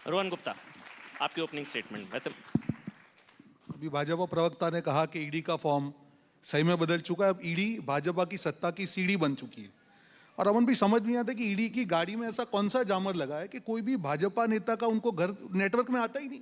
रोहन गुप्ता, आपकी opening statement. वैसे अभी भाजपा प्रवक्ता ने कहा कि ईडी का फॉर्म सही में बदल चुका है। अब ईडी भाजपा की सत्ता की सीढ़ी बन चुकी है। और अमन भी समझ नहीं आता कि ईडी की गाड़ी में ऐसा कौन सा जामर लगा है कि कोई भी भाजपा नेता का उनको घर नेटवर्क में आता ही नहीं।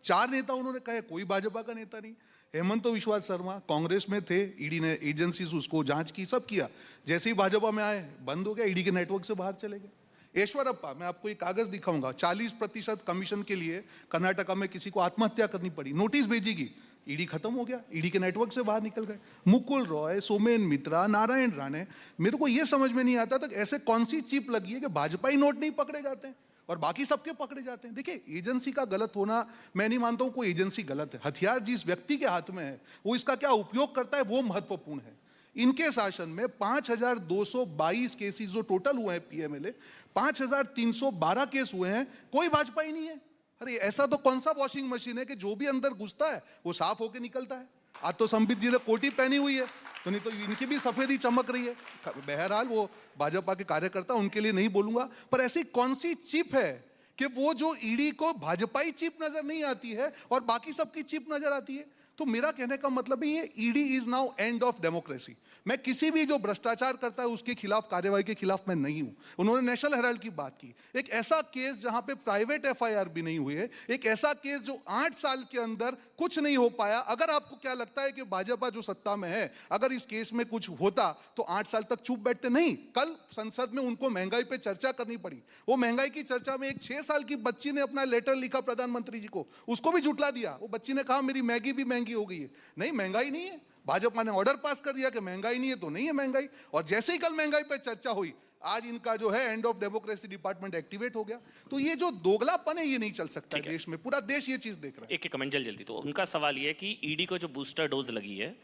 4 नेता उन्होंने कहे, कोई भाजपा का नेता नहीं। हेमंत विश्वास शर्मा कांग्रेस में थे, ईडी ने एजेंसी से उसको जांच की, सब किया। जैसे ही भाजपा में आए बंद हो गया, ईडी के नेटवर्क से बाहर चले गए। ईश्वरप्पा, मैं आपको एक कागज दिखाऊंगा, 40% कमीशन के लिए कर्नाटका में किसी को आत्महत्या करनी पड़ी, नोटिस भेजेगी, ईडी खत्म हो गया, ईडी के नेटवर्क से बाहर निकल गए। मुकुल रॉय, सोमेन मित्रा, नारायण राणे, मेरे को यह समझ में नहीं आता तक ऐसे कौन सी चिप लगी है कि भाजपा ही नोट नहीं पकड़े जाते हैं और बाकी सबके पकड़े जाते हैं। देखिए, एजेंसी का गलत होना, मैं नहीं मानता हूं कोई एजेंसी गलत है। हथियार जिस व्यक्ति के हाथ में है वो इसका क्या उपयोग करता है वो महत्वपूर्ण है। इनके शासन में 5222 केसेस जो टोटल हुए हैं पीएमएलए, 5312 केस हुए हैं, कोई भाजपा ही नहीं है। अरे ऐसा तो कौन सा वॉशिंग मशीन है कि जो भी अंदर घुसता है वो साफ होकर निकलता है। आज तो संबित जी ने कोटी पहनी हुई है, तो नहीं तो इनकी भी सफेदी चमक रही है। बहरहाल वो भाजपा के कार्यकर्ता, उनके लिए नहीं बोलूंगा, पर ऐसी कौन सी चिप है कि वो जो ईडी को भाजपाई चिप नजर नहीं आती है और बाकी सबकी चिप नजर आती है। तो मेरा कहने का मतलब है ये ED is now end of democracy. मैं किसी भी जो भ्रष्टाचार करता है उसके खिलाफ, कार्यवाही के खिलाफ मैं नहीं हूं। उन्होंने नेशनल हेराल्ड की बात की, एक ऐसा केस जहां पे प्राइवेट एफआईआर भी नहीं हुई है, एक ऐसा केस जो 8 साल के अंदर कुछ नहीं हो पाया। अगर आपको क्या लगता है कि भाजपा जो सत्ता में है, अगर इस केस में कुछ होता तो 8 साल तक चुप बैठते नहीं। कल संसद में उनको महंगाई पे चर्चा करनी पड़ी। वो महंगाई की चर्चा में एक 6 साल की बच्ची ने अपना लेटर लिखा प्रधानमंत्री जी को, उसको भी झुठला दिया। वो बच्ची ने कहा मेरी मैगी भी महंगी हो गई है। नहीं, महंगाई नहीं है। भाजपा ने ऑर्डर पास कर दिया कि महंगाई नहीं है तो नहीं है महंगाई। और जैसे ही कल महंगाई पे चर्चा हुई, आज इनका जो है end of democracy department activate हो गया। तो ये जो दोगलापन है ये नहीं चल सकता देश में। पूरा देश ये चीज देख रहा है। एक कमेंट जल्दी। तो उनका सवाल ये है कि ईडी को जो बूस्टर डोज लगी है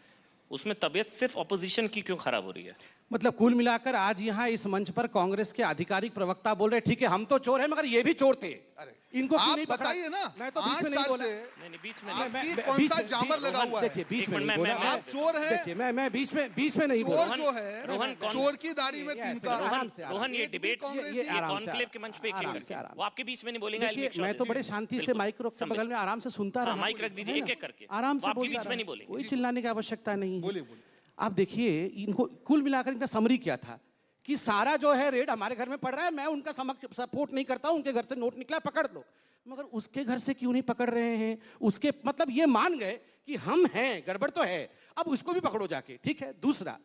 उसमें तबीयत सिर्फ ऑपोजिशन की क्यों खराब हो रही है? मतलब कुल मिलाकर आज यहाँ इस मंच पर कांग्रेस के आधिकारिक प्रवक्ता बोल रहे ठीक है हम तो चोर हैं मगर ये भी चोर थे। अरे इनको क्यों आप नहीं पकड़ा? बताइए ना, मैं तो बीच में नहीं बोला। नहीं, बीच में आपकी कौन सा जामर लगा हुआ है? देखिए बीच में नहीं बोला। आप चोर हैं। देखिए मैं बीच में नहीं बोला। चोर जो है, चोर की दाढ़ी में तिनका। रोहन, ये डिबेट कॉन्क्लेव के मंच पे क्यों करते हैं? वो आपके बीच में नहीं बोलेंगे। मैं तो बड़े शांति से माइक रख के बगल में आराम से सुनता रहा। माइक रख दीजिए, एक एक करके आराम से आपके बीच में नहीं बोलेंगे। कोई चिल्लाने की आवश्यकता नहीं है। बोलिए। आप देखिए, इनको कुल मिलाकर इनका समरी क्या था कि सारा जो है रेड हमारे घर में पड़ रहा है, मैं उनका सपोर्ट नहीं करता हूं, उनके घर से नोट निकला पकड़ लो। मगर उसके घर से क्यों नहीं पकड़ रहे हैं? उसके मतलब ये मान गए कि हम हैं, गड़बड़ तो है, अब उसको भी पकड़ो जाके। ठीक है। दूसरा,